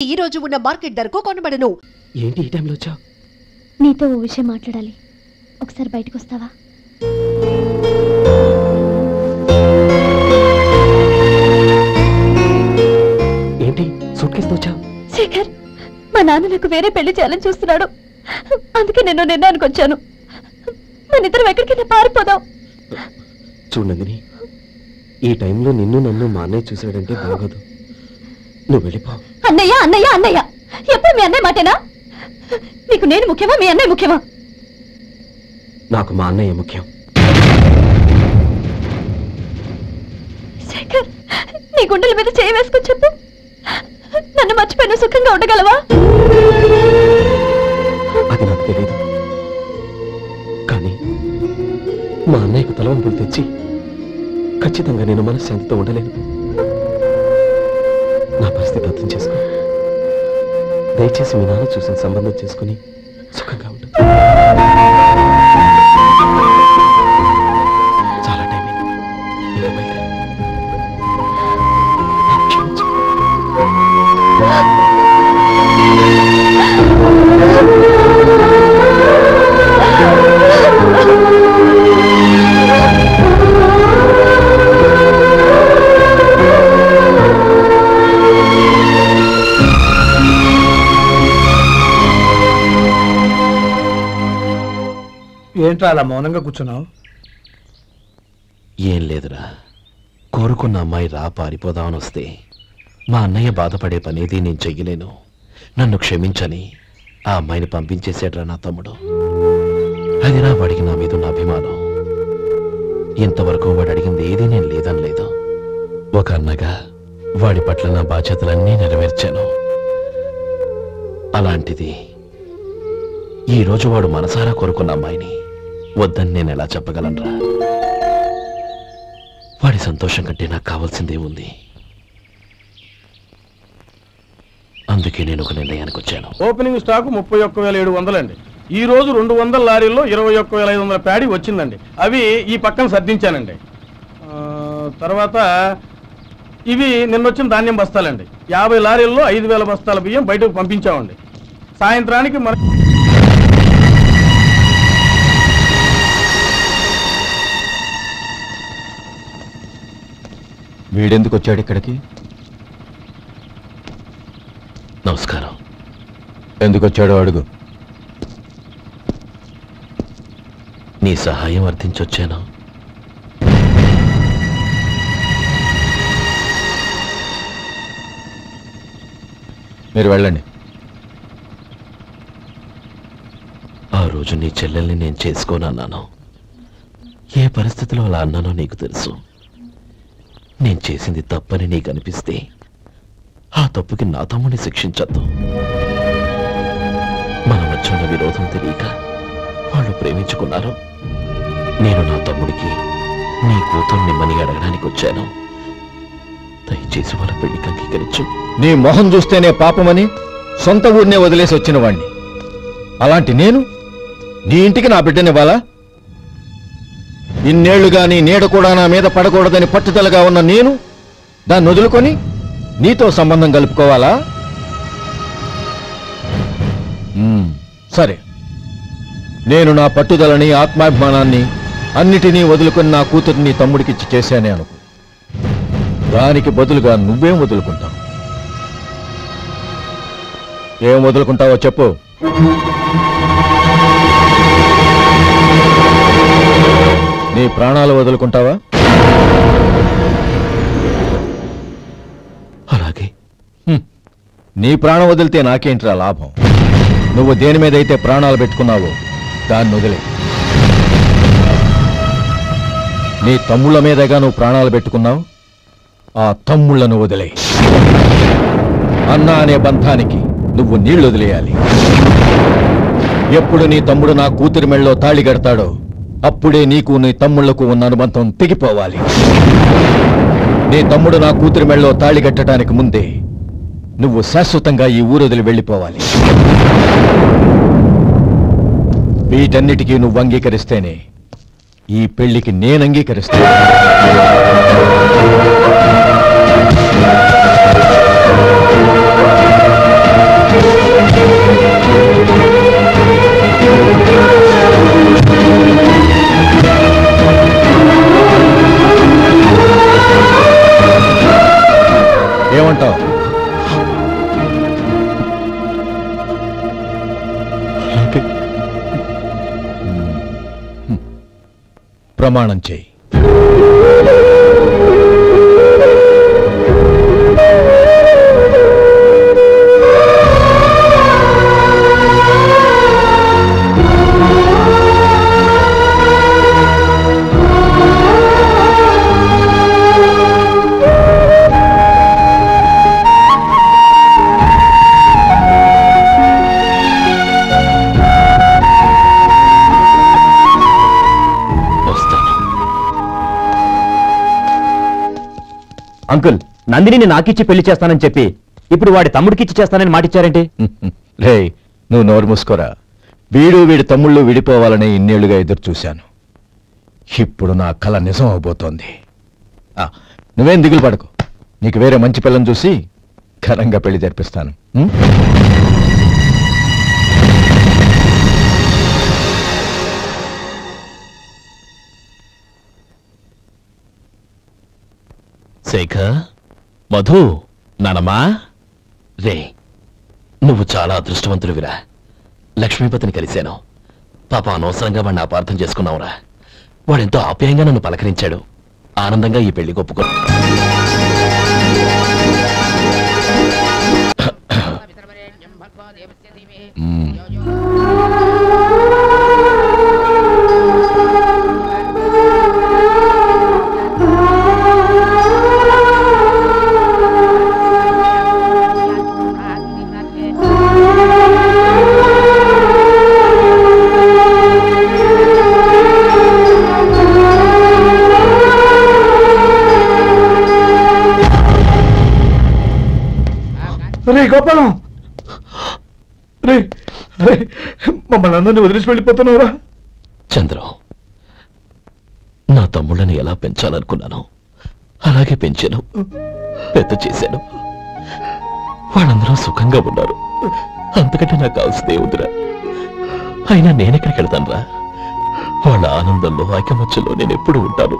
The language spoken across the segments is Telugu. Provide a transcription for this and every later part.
ఈ రోజు ఉన్న మార్కెట్ ధరకు కొనబడను. ఏంటి ఈ టైంలో వచ్చావు? నీతో ఓ విషయం మాట్లాడాలి. ఒకసారి బయటకు వస్తావా? ఏంటి సూట్ కేసుతో వచ్చావు? శేఖర్, మా నాన్న నాకు వేరే పెళ్లి చేయాలని చూస్తున్నాడు. అందుకే నేను నిర్ణయానికి వచ్చాను. మన ఇద్దరం ఎక్కడికైనా పారిపోదాం. చూడండి, ఈ టైంలో నిన్ను నన్ను మా అన్నయ్య చూశాడంటే బాగోదు. నువ్వు వెళ్ళిపో. అన్నయ్య అన్నయ్య అన్నయ్య, ఎప్పుడు మీ అన్నయ్య మాటేనా? నీకు నేను ముఖ్యమా, మీ అన్నయ్య ముఖ్యమా? నాకు మా అన్నయ్య ముఖ్యం. శేఖర్, నీ గుండెల మీద చేయి వేసుకొని చెప్పు, నన్ను మర్చిపోయిన సుఖంగా ఉండగలవా? అది నాకు తెలియదు, కానీ మా అన్నయ్యకు తలవంపులు తెచ్చి ఖచ్చితంగా నేను మనశ్శాంతితో ఉండలేను. నా పరిస్థితి అర్థం చేసుకో. దయచేసి మీ నాన్న చూసిన సంబంధం చేసుకుని సుఖంగా ఉంటుంది. చాలా టైం అయింది, ఇంకా బయలుదేరు. ఏంట్రా అలా మౌనంగా కూర్చున్నావు? ఏం లేదురా, కోరుకున్న అమ్మాయి రా పారిపోదామని వస్తే మా అన్నయ్య బాధపడే పనేది నేను చెయ్యలేను, నన్ను క్షమించని ఆ అమ్మాయిని పంపించేసాడ్రా నా తమ్ముడు. అది నా వాడికి నా మీద ఉన్న అభిమానం. ఇంతవరకు వాడు అడిగింది ఏదీ నేను లేదనలేదు. ఒక అన్నగా వాడి పట్ల నా బాధ్యతలన్నీ నెరవేర్చాను. అలాంటిది ఈరోజు వాడు మనసారా కోరుకున్న అమ్మాయిని వద్దని నేను ఎలా చెప్పగలనరా? వాడి సంతోషం కంటే నాకు కావాల్సిందే ఉంది. అందుకే నేను ఒక నిర్ణయానికి వచ్చాను. ఓపెనింగ్ స్టాక్ 31,700 అండి. ఈ రోజు 200 లారీల్లో 21,500 ప్యాడీ వచ్చిందండి. అవి ఈ పక్కన సర్దించానండి. తర్వాత ఇవి నిన్నొచ్చిన ధాన్యం బస్తాలండి. 50 లారీల్లో 5,000 బస్తాల బియ్యం బయటకు పంపించామండి. సాయంత్రానికి మన వీడెందుకు వచ్చాడు ఇక్కడికి? నమస్కారం. ఎందుకు వచ్చాడో అడుగు. నీ సహాయం అర్థించొచ్చాను. మీరు వెళ్ళండి. ఆ రోజు నీ చెల్లెల్ని నేను చేసుకోనన్నాను. ఏ పరిస్థితిలో అలా అన్నానో నీకు తెలుసు. నేను చేసింది తప్పని నీకు అనిపిస్తే ఆ తప్పుకి నా తమ్ముడిని శిక్షించద్దు. మన మధ్య ఉన్న విరోధం తెలియక వాళ్ళు ప్రేమించుకున్నారు. నేను నా తమ్ముడికి నీ కూతుర్ని మని అడగడానికి వచ్చాను. దయచేసి వాళ్ళ పెళ్లికి అంగీకరించు. నీ మొహం చూస్తేనే పాపమని సొంత ఊరినే వదిలేసి వచ్చిన వాణ్ణి. అలాంటి నేను నీ ఇంటికి నా బిడ్డనివ్వాలా? ఇన్నేళ్లుగా నీ నీడ కూడా నా మీద పడకూడదని పట్టుదలగా ఉన్న నేను దాన్ని వదులుకొని నీతో సంబంధం కలుపుకోవాలా? సరే, నేను నా పట్టుదలని ఆత్మాభిమానాన్ని అన్నిటినీ వదులుకొని నా కూతురిని తమ్ముడికిచ్చి చేశానే అనుకో. దానికి బదులుగా నువ్వేం వదులుకుంటావు? ఏం వదులుకుంటావో చెప్పు. నీ ప్రాణాలు వదులుకుంటావా? అలాగే. నీ ప్రాణం వదిలితే నాకేంట్రా లాభం? నువ్వు దేని మీదైతే ప్రాణాలు పెట్టుకున్నావో దాన్ని వదిలే. నీ తమ్ముళ్ళ మీదగా నువ్వు ప్రాణాలు పెట్టుకున్నావు, ఆ తమ్ముళ్లను వదిలే. అన్న అనే బంధానికి నువ్వు నీళ్లు వదిలేయాలి. ఎప్పుడు నీ తమ్ముడు నా కూతురి మెళ్ళలో తాళి కడతాడో అప్పుడే నీకు నీ తమ్ముళ్లకు ఉన్న అనుబంధం తెగిపోవాలి. నీ తమ్ముడు నా కూతురి మెళ్ళలో తాళి కట్టడానికి ముందే నువ్వు శాశ్వతంగా ఈ ఊరొదిలి వెళ్ళిపోవాలి. వీటన్నిటికీ నువ్వు అంగీకరిస్తేనే ఈ పెళ్లికి నేను అంగీకరిస్తాను. ప్రమాణం చేయి. అంకుల్, నందిని నాకిచ్చి పెళ్లి చేస్తానని చెప్పి ఇప్పుడు వాడి తమ్ముడికిచ్చి చేస్తానని మాటిచ్చారేంటి? రే, నువ్వు నోరు మూసుకోరా. వీడి తమ్ముళ్ళు విడిపోవాలని ఇన్నేళ్లుగా ఎదురు చూశాను. ఇప్పుడు నా కల నిజం అవబోతోంది. నువ్వేం దిగులు పడకు. నీకు వేరే మంచి పిల్లని చూసి ఘనంగా పెళ్లి జరిపిస్తాను. శేఖర్, మధు, నానమ్మా, రే, నువ్వు చాలా అదృష్టవంతుడివిరా. లక్ష్మీపతిని కలిశాను. పాప అనవసరంగా వాడిని అపార్థం చేసుకున్నావురా. వాడెంతో ఆప్యాయంగా నన్ను పలకరించాడు. ఆనందంగా ఈ పెళ్లి ఒప్పుకో. రే గోపాలం, రే రే, మమ్మల్ని అందరినీ వదిలేసి వెళ్ళిపోతున్నావురా? చంద్రం, నా తమ్ముళ్ళని ఎలా పెంచాలనుకున్నాను అలాగే పెంచాను, పెద్ద చేశాను. వాళ్ళందరూ సుఖంగా ఉన్నారు. అంతకంటే నాకు కావాల్సిందే ఉందిరా. అయినా నేనెక్కడికి వెళ్తానురా? వాళ్ళ ఆనందంలో ఐకమత్యంలో నేను ఎప్పుడు ఉంటాను.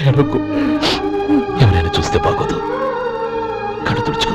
ఏడవకు, ఎవరైనా చూస్తే బాగోదు. కళ్ళు తుడుచుకో.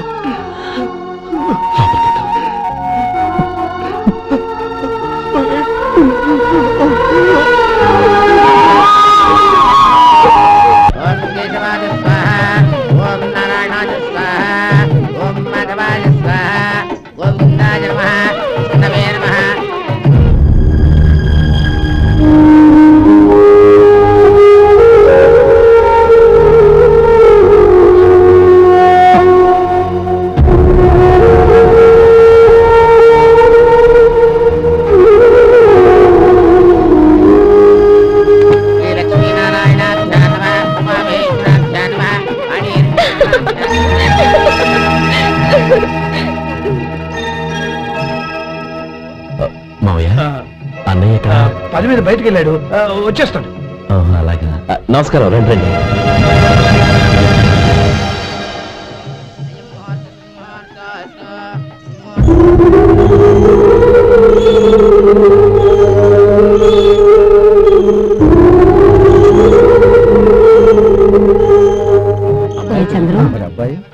పది మీద బయటకు వెళ్ళాడు, వచ్చేస్తాడు. అలాగా, నమస్కారం. రండి రండి.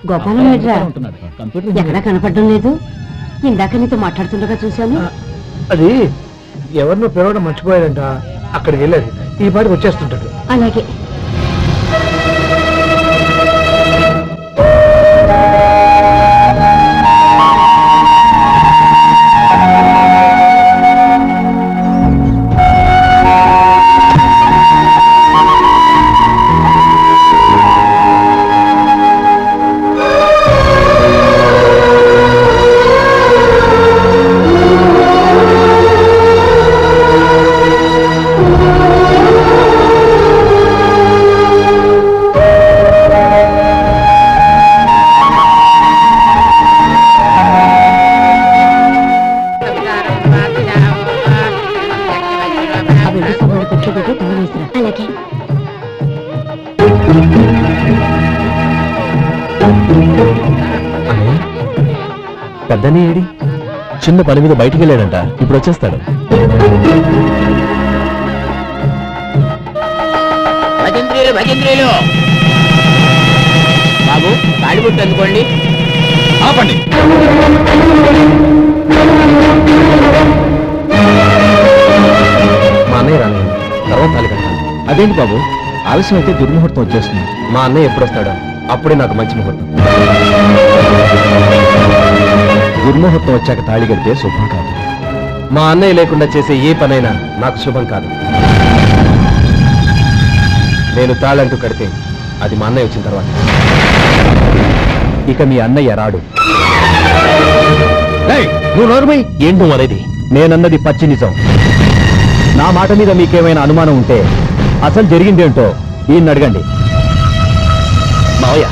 గోపాలం ఎక్కడా కనపడడం లేదు. ఇందాక నీతో మాట్లాడుతుండగా చూశాను. అది ఎవరినో పిలవడం మర్చిపోయాడంట, అక్కడికి వెళ్ళాడు. ఈ పాటికి వచ్చేస్తుంటాడు. అలాగే. పెద్దని ఏడి? చిన్న పని మీద బయటికి వెళ్ళాడంట, ఇప్పుడు వచ్చేస్తాడు. బాబు, తాడిబుట్టు అందుకోండి. ఆపండి. మా అన్నయ్య రానివ్వండి, తర్వాత తాళి కట్టాలి. అదేంటి బాబు, ఆలస్యం అయితే దుర్ముహూర్తం వచ్చేస్తుంది. మా అన్నయ్య ఎప్పుడు వస్తాడో అప్పుడే నాకు మంచి ముహూర్తం. దుర్ముహూర్తం వచ్చాక తాళి కడితే శుభం కాదు. మా అన్నయ్య లేకుండా చేసే ఏ పనైనా నాకు శుభం కాదు. నేను తాళంటూ కడితే అది మా అన్నయ్య వచ్చిన తర్వాత. ఇక మీ అన్నయ్య రాడు. నువ్వు నోర్మై. ఏంటో అనేది? నేనన్నది పచ్చి నిజం. నా మాట మీద మీకేమైనా అనుమానం ఉంటే అసలు జరిగిందేంటో ఈయన్ని అడగండి. మావయ్య,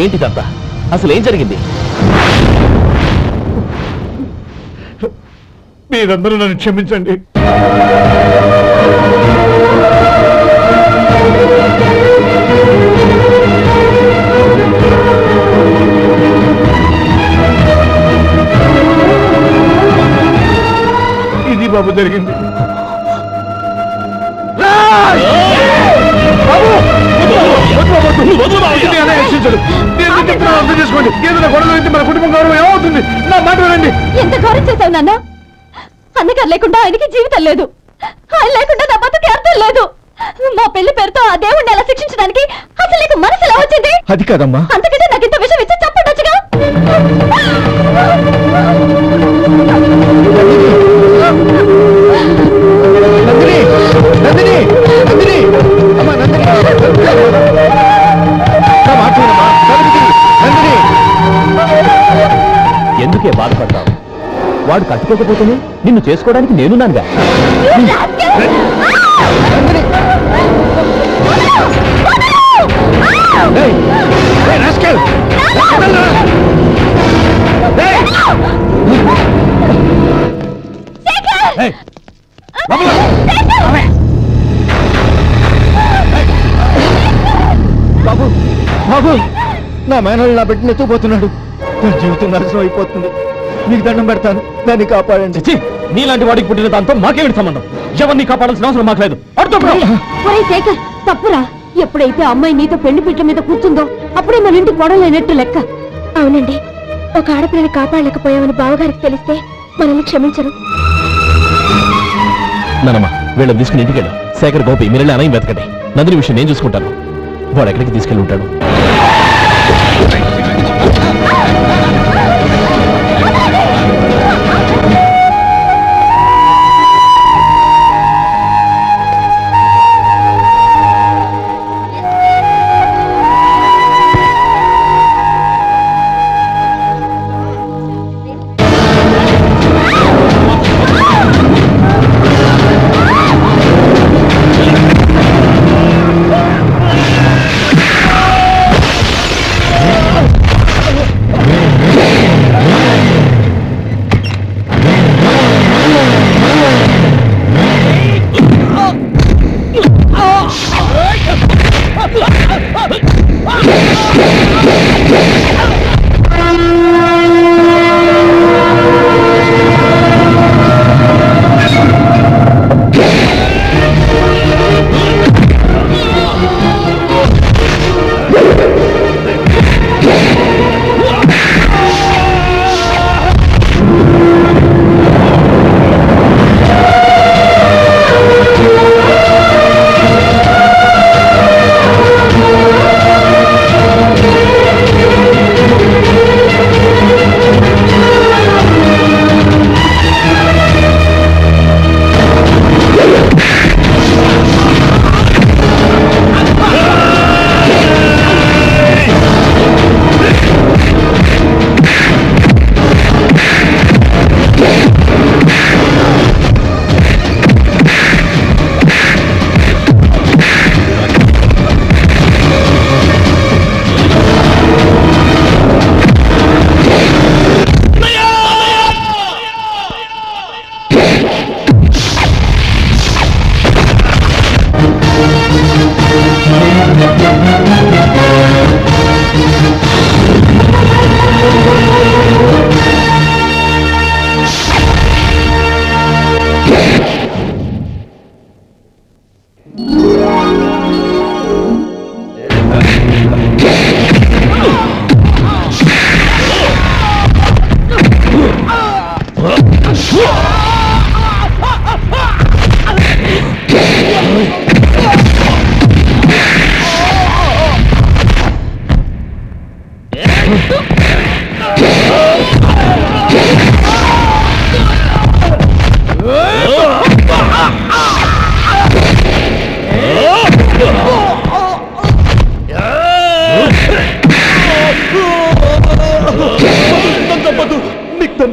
ఏంటిదంతా? అసలు ఏం జరిగింది? మీరందరూ నన్ను క్షమించండి. ఇది బాబు జరిగింది. అర్థం చేసుకోండి. ఏదైనా గొడవ అయితే మన కుటుంబం గౌరవం ఏమవుతుంది? నా మాట వినండి. ఎంత గౌరవం చేశావు నాన్న? అన్నగారు లేకుండా ఆయనకి జీవితం లేదు, ఆయన లేకుండా నా బతుకి అర్థం లేదు. మా పెళ్లి పేరుతో ఆ దేవుణ్ణి ఎలా శిక్షించడానికి అసలు నీకు మనసు ఎలా వచ్చింది? అది కాదమ్మా. అంతకంటే నాకు ఇంత విషయం ఇచ్చి చెప్పండొచ్చుగా. ఎందుకే బాధపడతావు? వాడు కట్టుకోకపోతేనే నిన్ను చేసుకోవడానికి నేనున్నానుగా. బాబు బాబు, నా మేనల్ని నా బిడ్డను ఎత్తుకుపోతున్నాడు. నా జీవితం నాశనం అయిపోతుంది. మీకు దండం పెడతాను, దాన్ని కాపాడండి. నీలాంటి వాడికి పుట్టిన దాంతో మాకేమిటి సంబంధం? ఎవరిని కాపాడాల్సిన అవసరం మాకు లేదు. ఒరేయ్ శేఖర్, తప్పురా. ఎప్పుడైతే అమ్మాయి నీతో పెళ్లి పీటల మీద కూర్చుందో అప్పుడే మన ఇంటికి గొడవలేనట్టు లెక్క. అవునండి, ఒక ఆడపిల్లని కాపాడలేకపోయామని బావగారికి తెలిస్తే మనల్ని క్షమించరు. నానమ్మ, వీళ్ళని తీసుకుని ఇంటికి వెళ్ళు. శేఖర్, గోపి, మీరెళ్ళి అన్నయ్య వెతకండి. నందిని విషయం నేను చూసుకుంటాను. వాడు ఎక్కడికి తీసుకెళ్ళి ఉంటాడు?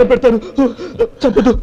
పెడతాను. చంపదు.